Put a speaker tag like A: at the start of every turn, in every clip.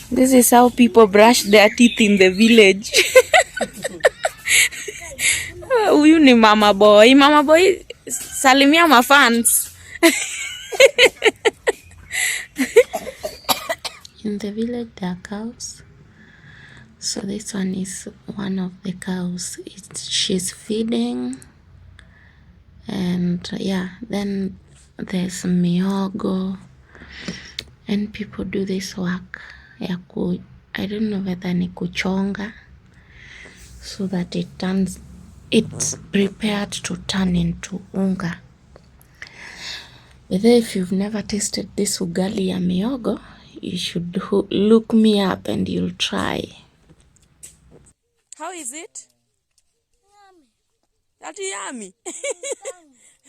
A: This is how people brush their teeth in the village. Huyu ni mama boy. Mama boy, salimia mafans. In the village there are cows. So this one is one of the cows. She's feeding. And yeah, then there's mihogo. And people do this work. I don't know whether ni kuchonga. So that it's prepared to turn into unga. But if you've never tasted this ugali ya mihogo, you should look me up and you'll try. How is it? Yummy. That yummy.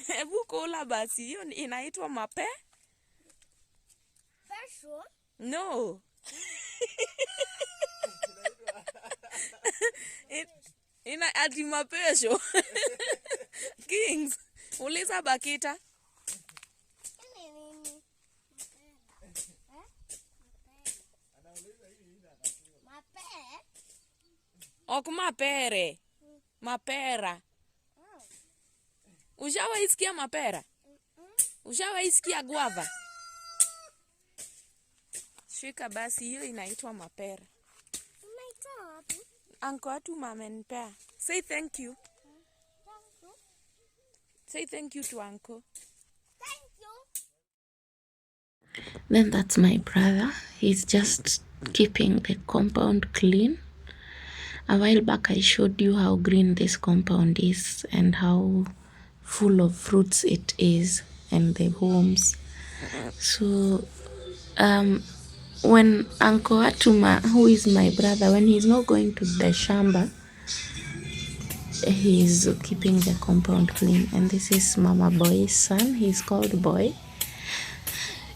A: Hebu kula basi, hiyo inaitwa mape? Pesho? No. Ina ati mapesho. Kings, uliza Bakita. Oku mapere. Mapera. Ushawahi sikia mapera? Ushawahi sikia guava? Shika basi, hiyo inaitwa mapera. Unaitoa wapi? Anko atu amenipea. Say thank you. Thank you. Say thank you to uncle. Thank you. Then that's my brother. He's just keeping the compound clean. A while back I showed you how green this compound is and how full of fruits it is and the homes. So when Uncle Atuma, who is my brother, when he's not going to the shamba, he's keeping the compound clean. And this is Mama Boy's son. He's called Boy.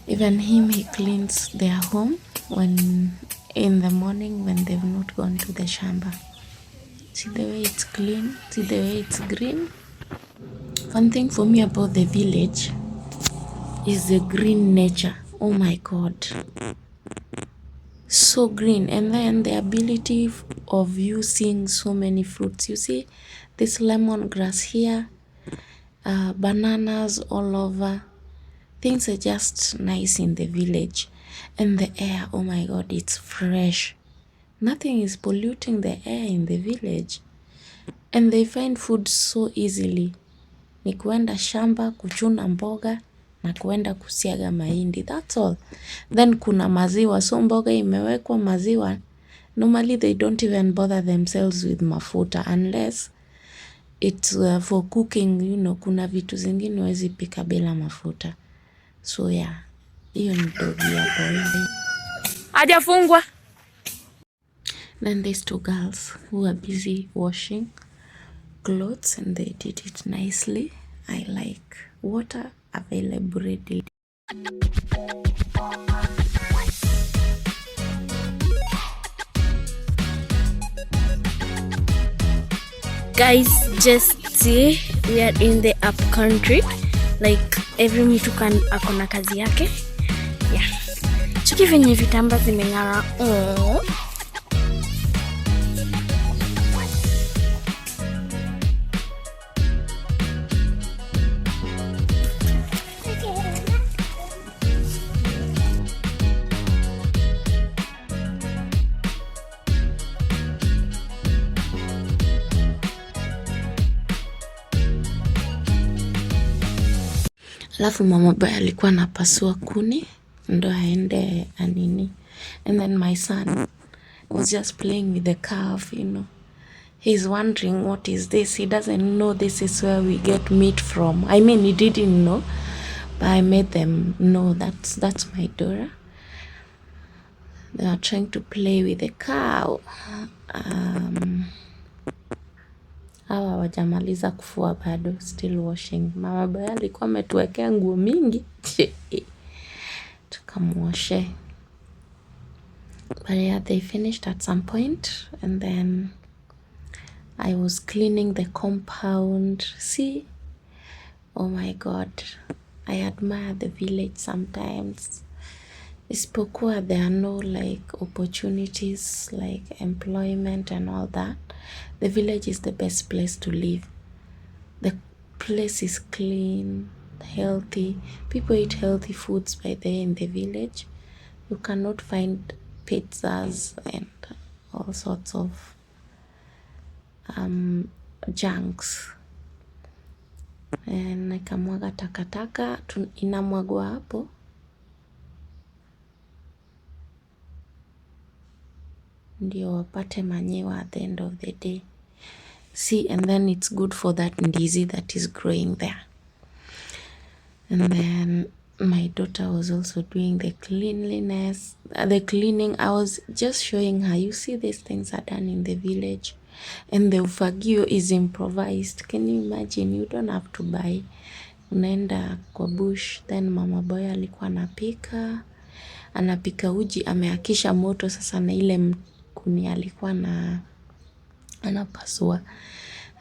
A: Even him, he cleans their home when in the morning when they've not gone to the shamba. See the way it's clean, see the way it's green. One thing for me about the village is the green nature. Oh my God, so green. And then the ability of you seeing so many fruits. You see this lemongrass here, bananas all over. Things are just nice in the village. And the air, oh my God, it's fresh. Nothing is polluting the air in the village. And they find food so easily. Ni kuenda shamba, kuchuna mboga, na kuenda kusiaga mahindi. That's all. Then kuna maziwa. So mboga imewekwa maziwa. Normally they don't even bother themselves with mafuta unless it's for cooking, you know, kuna vitu zingine huwezi pika bila mafuta. So yeah, hiyo ni dogi ya boy. Hajafungwa. Then these two girls who are busy washing clothes and they did it nicely. I like water availability.
B: Guys, just see, we are in the up country. Like every mtu akona kazi yake. Yeah. Chuki venye vitamba zimeng'ara.
A: Alafu mama boy alikuwa anapasua kuni ndo aende anini. And then my son was just playing with the calf, you know. He's wondering what is this. He doesn't know this is where we get meat from. I mean, he didn't know, but I made them know that's my Dora. They are trying to play with the cow. Hawa hawajamaliza kufua bado, still washing. Mama boy alikuwa ametuwekea nguo mingi. Tukamwoshe. But yeah, they finished at some point and then I was cleaning the compound. See? Oh my God. I admire the village sometimes. isipokuwa there are no like opportunities like employment and all that, the village is the best place to live. The place is clean, healthy. People eat healthy foods by there in the village. You cannot find pizzas and all sorts of junks. Nikamwaga takataka inamwagwa hapo. Ndio wapate manure at the end of the day. See, and then it's good for that ndizi that is growing there. And then my daughter was also doing the cleanliness, the cleaning. I was just showing her, you see, these things are done in the village, and the ufagio is improvised. Can you imagine? You don't have to buy. Unaenda kwa bush. Then mama boy alikuwa anapika uji, ameakisha moto sasa, na ile kuni alikuwa anapasua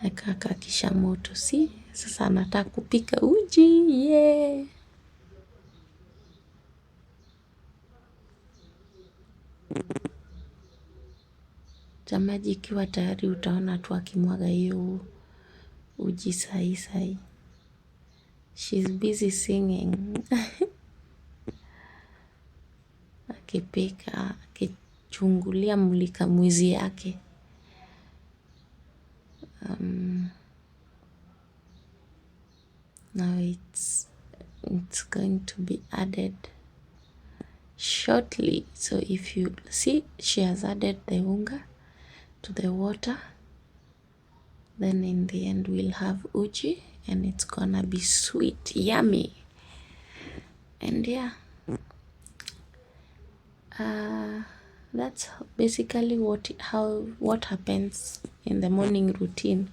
A: akakisha moto. Si sasa anataka kupika uji. Yeah. Chamaji ikiwa tayari utaona tu akimwaga hiyo uji sai. She's busy singing. Akipika, akichungulia mulika mwizi yake. Now it's going to be added shortly. So if you see, she has added the unga to the water. Then in the end we'll have uji, and it's gonna be sweet, yummy. And yeah, that's basically what happens in the morning routine.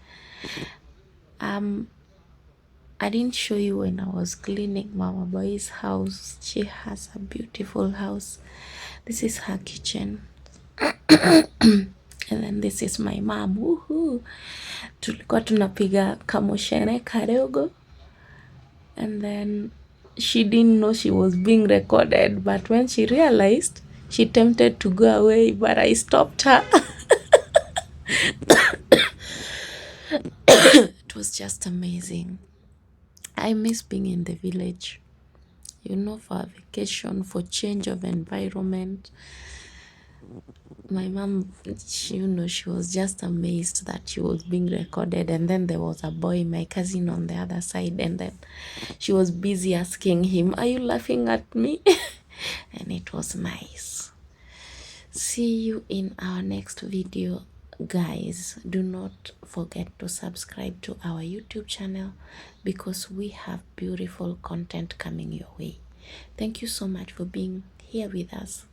A: I didn't show you when I was cleaning Mama Boy's house. She has a beautiful house. This is her kitchen. And then this is my mom. Woohoo! Tulikuwa tunapiga kamoshene kadogo. And then she didn't know she was being recorded, but when she realized, she tempted to go away, but I stopped her. It was just amazing. I miss being in the village, you know, for a vacation, for change of environment. My mom, she was just amazed that she was being recorded. And then there was a boy, my cousin, on the other side, and then she was busy asking him, are you laughing at me? And it was nice. See you in our next video, guys. Do not forget to subscribe to our YouTube channel, because we have beautiful content coming your way. Thank you so much for being here with us.